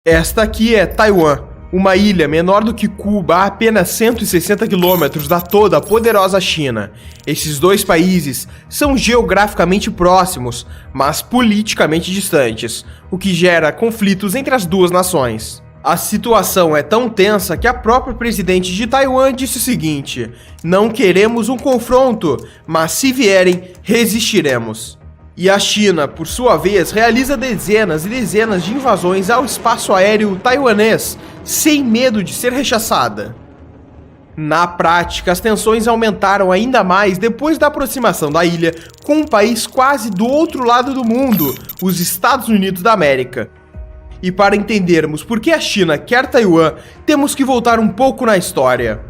Esta aqui é Taiwan, uma ilha menor do que Cuba a apenas 160 quilômetros da toda poderosa China. Esses dois países são geograficamente próximos, mas politicamente distantes, o que gera conflitos entre as duas nações. A situação é tão tensa que a própria presidente de Taiwan disse o seguinte: "Não queremos um confronto, mas se vierem, resistiremos." E a China, por sua vez, realiza dezenas e dezenas de invasões ao espaço aéreo taiwanês, sem medo de ser rechaçada. Na prática, as tensões aumentaram ainda mais depois da aproximação da ilha com um país quase do outro lado do mundo, os Estados Unidos da América. E para entendermos por que a China quer Taiwan, temos que voltar um pouco na história.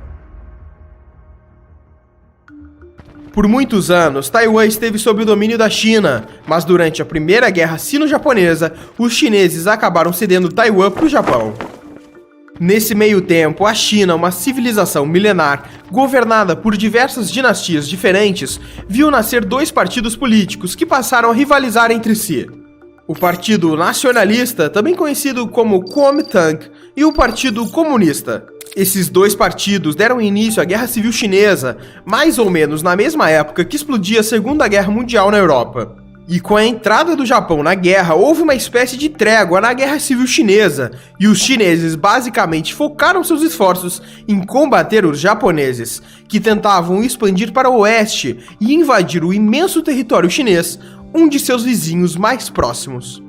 Por muitos anos, Taiwan esteve sob o domínio da China, mas durante a Primeira Guerra Sino-Japonesa, os chineses acabaram cedendo Taiwan para o Japão. Nesse meio tempo, a China, uma civilização milenar, governada por diversas dinastias diferentes, viu nascer dois partidos políticos que passaram a rivalizar entre si. O Partido Nacionalista, também conhecido como Kuomintang, e o Partido Comunista. Esses dois partidos deram início à Guerra Civil Chinesa, mais ou menos na mesma época que explodia a Segunda Guerra Mundial na Europa. E com a entrada do Japão na guerra, houve uma espécie de trégua na Guerra Civil Chinesa, e os chineses basicamente focaram seus esforços em combater os japoneses, que tentavam expandir para o oeste e invadir o imenso território chinês, um de seus vizinhos mais próximos.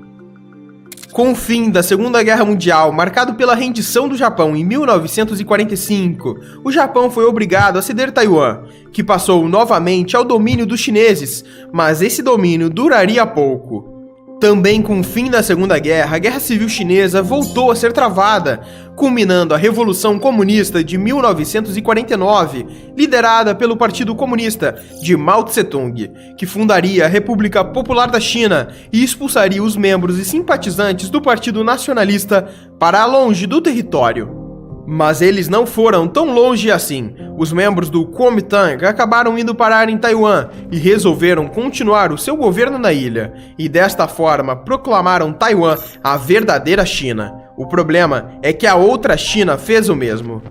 Com o fim da Segunda Guerra Mundial, marcado pela rendição do Japão em 1945, o Japão foi obrigado a ceder Taiwan, que passou novamente ao domínio dos chineses, mas esse domínio duraria pouco. Também com o fim da Segunda Guerra, a Guerra Civil Chinesa voltou a ser travada, culminando a Revolução Comunista de 1949, liderada pelo Partido Comunista de Mao Tse-tung, que fundaria a República Popular da China e expulsaria os membros e simpatizantes do Partido Nacionalista para longe do território. Mas eles não foram tão longe assim. Os membros do Kuomintang acabaram indo parar em Taiwan e resolveram continuar o seu governo na ilha, e desta forma proclamaram Taiwan a verdadeira China. O problema é que a outra China fez o mesmo.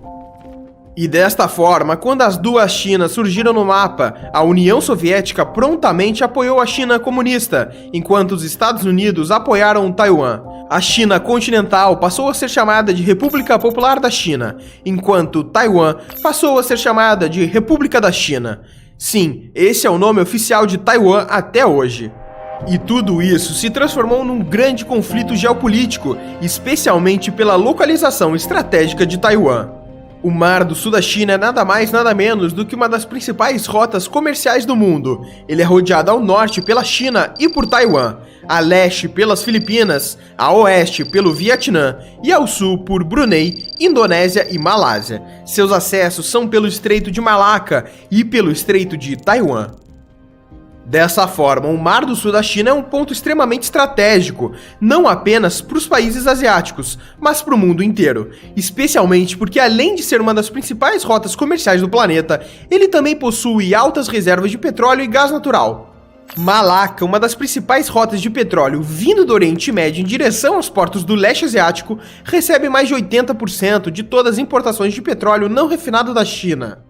E desta forma, quando as duas Chinas surgiram no mapa, a União Soviética prontamente apoiou a China comunista, enquanto os Estados Unidos apoiaram Taiwan. A China continental passou a ser chamada de República Popular da China, enquanto Taiwan passou a ser chamada de República da China. Sim, esse é o nome oficial de Taiwan até hoje. E tudo isso se transformou num grande conflito geopolítico, especialmente pela localização estratégica de Taiwan. O Mar do Sul da China é nada mais nada menos do que uma das principais rotas comerciais do mundo. Ele é rodeado ao norte pela China e por Taiwan, a leste pelas Filipinas, a oeste pelo Vietnã e ao sul por Brunei, Indonésia e Malásia. Seus acessos são pelo Estreito de Malaca e pelo Estreito de Taiwan. Dessa forma, o Mar do Sul da China é um ponto extremamente estratégico, não apenas para os países asiáticos, mas para o mundo inteiro, especialmente porque, além de ser uma das principais rotas comerciais do planeta, ele também possui altas reservas de petróleo e gás natural. Malaca, uma das principais rotas de petróleo vindo do Oriente Médio em direção aos portos do leste asiático, recebe mais de 80% de todas as importações de petróleo não refinado da China.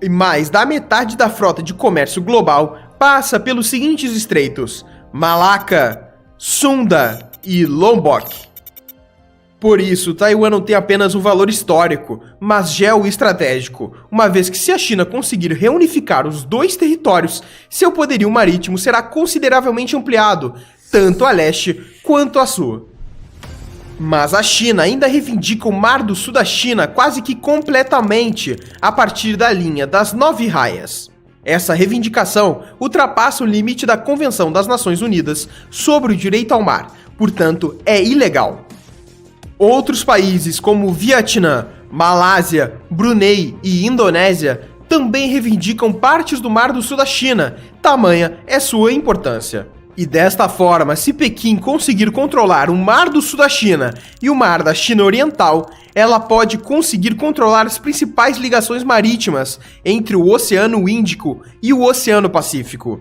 E mais da metade da frota de comércio global passa pelos seguintes estreitos: Malaca, Sunda e Lombok. Por isso, Taiwan não tem apenas um valor histórico, mas geoestratégico, uma vez que se a China conseguir reunificar os dois territórios, seu poderio marítimo será consideravelmente ampliado, tanto a leste quanto a sul. Mas a China ainda reivindica o Mar do Sul da China quase que completamente a partir da linha das 9 raias. Essa reivindicação ultrapassa o limite da Convenção das Nações Unidas sobre o Direito ao Mar, portanto é ilegal. Outros países como Vietnã, Malásia, Brunei e Indonésia também reivindicam partes do Mar do Sul da China, tamanha é sua importância. E desta forma, se Pequim conseguir controlar o Mar do Sul da China e o Mar da China Oriental, ela pode conseguir controlar as principais ligações marítimas entre o Oceano Índico e o Oceano Pacífico.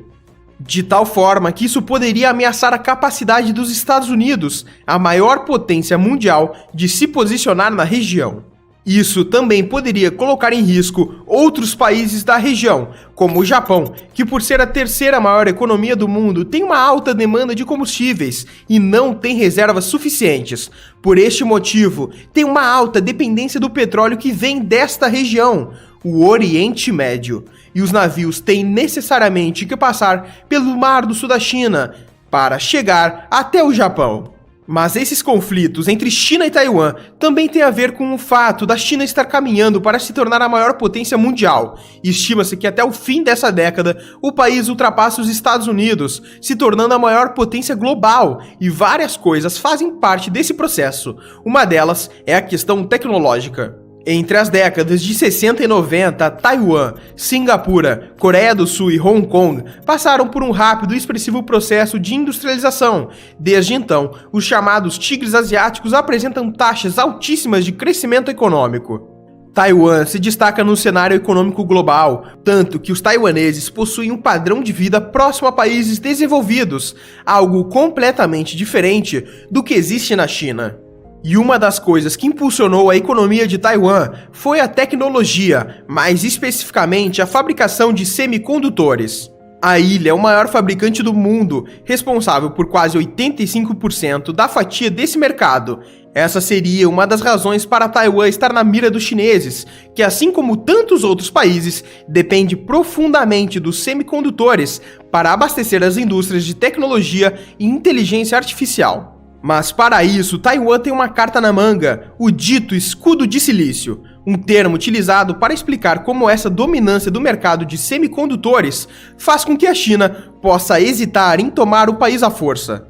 de tal forma que isso poderia ameaçar a capacidade dos Estados Unidos, a maior potência mundial, de se posicionar na região. Isso também poderia colocar em risco outros países da região, como o Japão, que por ser a terceira maior economia do mundo tem uma alta demanda de combustíveis e não tem reservas suficientes. Por este motivo, tem uma alta dependência do petróleo que vem desta região, o Oriente Médio. E os navios têm necessariamente que passar pelo Mar do Sul da China para chegar até o Japão. Mas esses conflitos entre China e Taiwan também têm a ver com o fato da China estar caminhando para se tornar a maior potência mundial. Estima-se que até o fim dessa década, o país ultrapasse os Estados Unidos, se tornando a maior potência global, e várias coisas fazem parte desse processo. Uma delas é a questão tecnológica. Entre as décadas de 60 e 90, Taiwan, Singapura, Coreia do Sul e Hong Kong passaram por um rápido e expressivo processo de industrialização. Desde então, os chamados tigres asiáticos apresentam taxas altíssimas de crescimento econômico. Taiwan se destaca no cenário econômico global, tanto que os taiwaneses possuem um padrão de vida próximo a países desenvolvidos, algo completamente diferente do que existe na China. E uma das coisas que impulsionou a economia de Taiwan foi a tecnologia, mais especificamente a fabricação de semicondutores. A ilha é o maior fabricante do mundo, responsável por quase 85% da fatia desse mercado. Essa seria uma das razões para Taiwan estar na mira dos chineses, que assim como tantos outros países, depende profundamente dos semicondutores para abastecer as indústrias de tecnologia e inteligência artificial. Mas para isso, Taiwan tem uma carta na manga, o dito escudo de silício, um termo utilizado para explicar como essa dominância do mercado de semicondutores faz com que a China possa hesitar em tomar o país à força.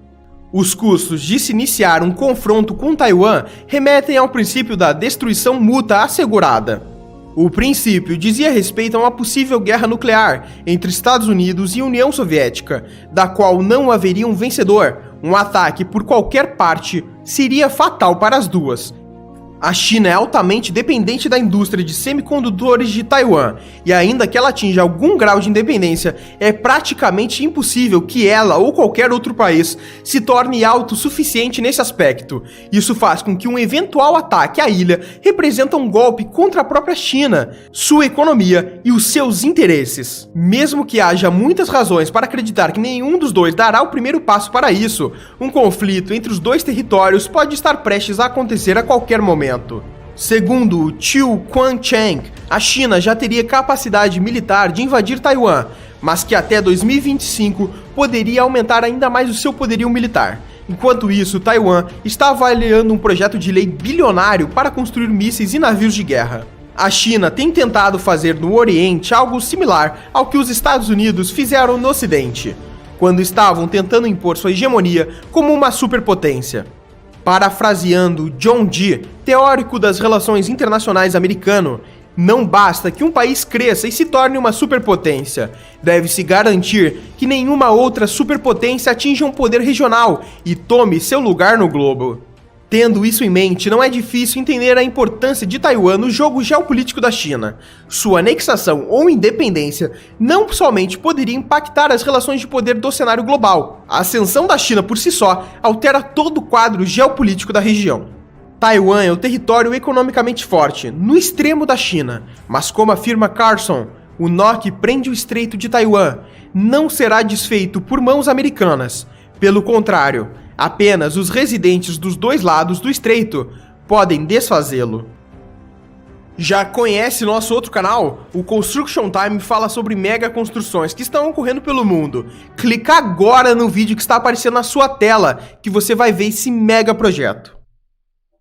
Os custos de se iniciar um confronto com Taiwan remetem ao princípio da destruição mútua assegurada. O princípio dizia respeito a uma possível guerra nuclear entre Estados Unidos e União Soviética, da qual não haveria um vencedor. Um ataque por qualquer parte seria fatal para as duas. A China é altamente dependente da indústria de semicondutores de Taiwan, e ainda que ela atinja algum grau de independência, é praticamente impossível que ela ou qualquer outro país se torne autossuficiente nesse aspecto. Isso faz com que um eventual ataque à ilha represente um golpe contra a própria China, sua economia e os seus interesses. Mesmo que haja muitas razões para acreditar que nenhum dos dois dará o primeiro passo para isso, um conflito entre os dois territórios pode estar prestes a acontecer a qualquer momento. Segundo Chiu Kuan-cheng, a China já teria capacidade militar de invadir Taiwan, mas que até 2025 poderia aumentar ainda mais o seu poderio militar. Enquanto isso, Taiwan está avaliando um projeto de lei bilionário para construir mísseis e navios de guerra. A China tem tentado fazer no Oriente algo similar ao que os Estados Unidos fizeram no Ocidente, quando estavam tentando impor sua hegemonia como uma superpotência. Parafraseando John Dee, teórico das relações internacionais americano, não basta que um país cresça e se torne uma superpotência. Deve-se garantir que nenhuma outra superpotência atinja um poder regional e tome seu lugar no globo. Tendo isso em mente, não é difícil entender a importância de Taiwan no jogo geopolítico da China. Sua anexação ou independência não somente poderia impactar as relações de poder do cenário global. A ascensão da China por si só altera todo o quadro geopolítico da região. Taiwan é um território economicamente forte, no extremo da China, mas como afirma Carson, o nó que prende o Estreito de Taiwan não será desfeito por mãos americanas. Pelo contrário, apenas os residentes dos dois lados do estreito podem desfazê-lo. Já conhece nosso outro canal? O Construction Time fala sobre mega construções que estão ocorrendo pelo mundo. Clica agora no vídeo que está aparecendo na sua tela, que você vai ver esse mega projeto.